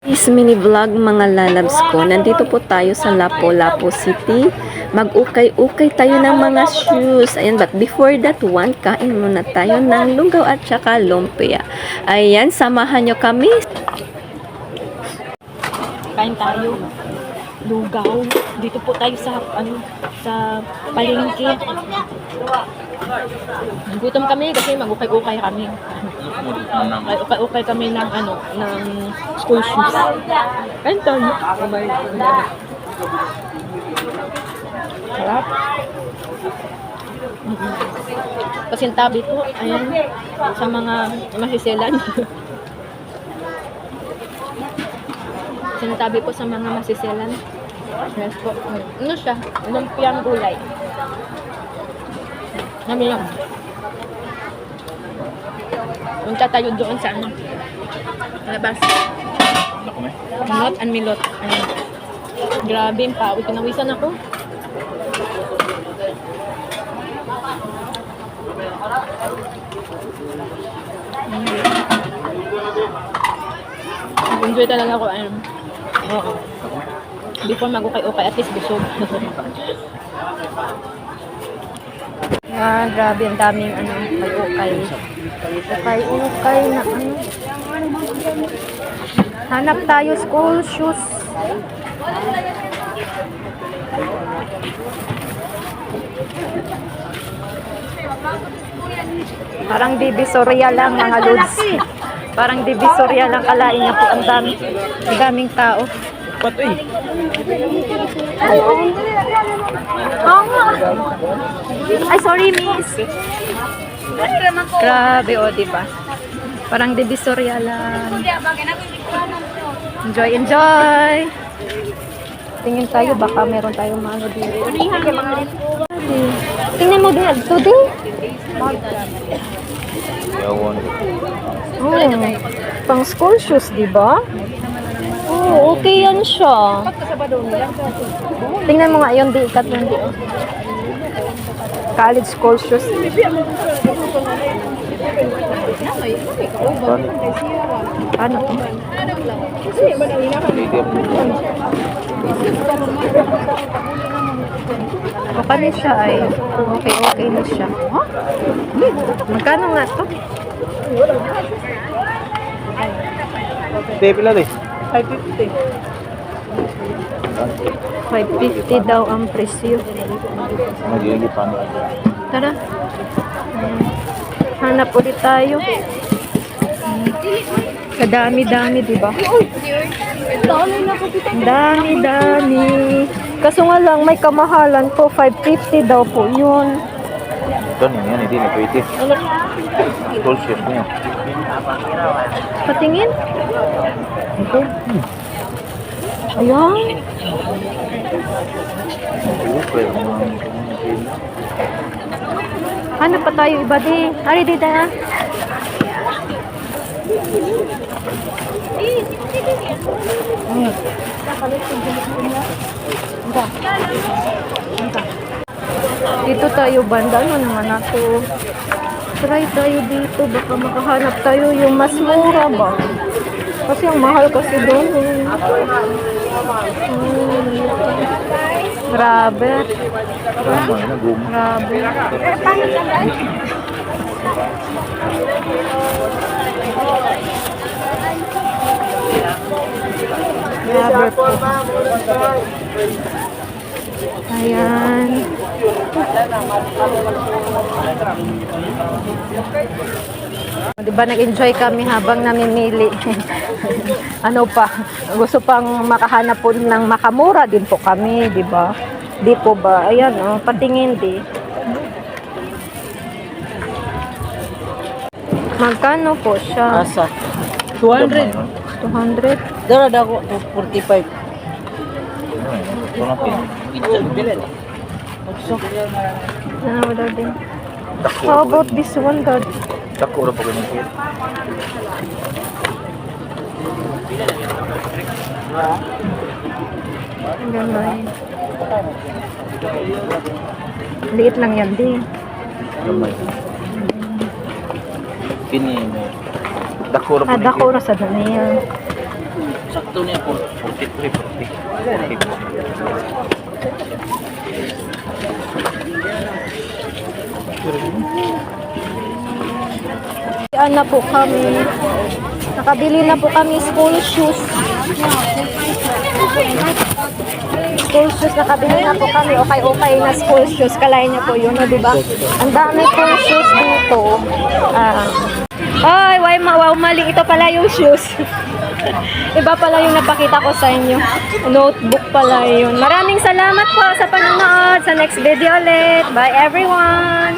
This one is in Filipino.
Is mini vlog mga lalabs ko. Nandito po tayo sa Lapu-Lapu City. Mag-ukay-ukay tayo ng mga shoes. Ayan, but before that one, kain muna tayo ng lugaw at saka lumpia. Ayan, samahan nyo kami. Kain tayo. Lugaw. Dito po tayo sa palengke. Gutom kami kasi mag-ukay-ukay kami. Ukay-ukay kami ng school shoes. Kain tayo. Sarap. Pasintabi po. Ayan. Sa mga masisilan. Sinatabi po sa mga masisilan. Yes po. Ano siya? Lumpiang gulay. Nami lang. Punta tayo doon sa labas. Milot and milot. Ayan. Grabe yung pawit. Pinawisan ako. Enjoy talaga ako. Oo. Before mag-ukay-ukay, at least busog. Yan, grabe, ang daming ukay-ukay. Ukay-ukay na Hanap tayo school shoes. Parang divisoria lang mga lods. Parang divisoria lang, kalain niya po ang daming tao. Patoy. Ay, sorry, miss. Grabe, o, diba? Parang divisoria lang. Enjoy, enjoy! Tingin tayo, baka meron tayong mga dito. Tingnan mo din, today? Oh, pang school shoes, diba? Oh, okay yan siya. Tingnan mo nga yung di ikat yung di. College school shoes. Ano to? Okay siya ay. Okay na siya. Huh? Magkano nga to? Pila rin. 550. 550 daw ang presyo. Tara. Hanap ulit tayo. Kadami-dami, diba? Dami-dami. Kaso nga lang, may kamahalan po. 550 daw po yun. Ito yan, hindi na pwede. School shoes niya. Patingin. Ito. Ayan. Hanap pa tayo iba din. Ari dito na. Dito tayo banda. Ano naman ako? Try tayo dito. Baka makahanap tayo yung mas mura ba? Kasi ang mahal kasi doon. Grabe. Grabe. Grabe po. Ayan. Diba nag-enjoy kami habang namimili. Ano pa, gusto pang makahanap po ng makamura din po kami, diba? Di po ba? Ayan, patingin di. Magkano po siya? Asa? 200. 200? Dara ako 45. Wala din. How about this one, God? Dako na po ganyan po. Ang ganda yun. Liit lang yan din. Gamay. Kini mo. Dako ra po. Dako ra sa daniya. Sakto niya po. 43, 40. Na po kami. Nakabili na po kami school shoes. School shoes, nakabili na po kami. Okay na school shoes. Kalahin niya po yun, no, diba? Ang dami pong shoes dito. Ay, wow, mali. Ito pala yung shoes. Iba pala yung napakita ko sa inyo. Notebook pala yun. Maraming salamat po sa panonood. Sa next video ulit. Bye everyone!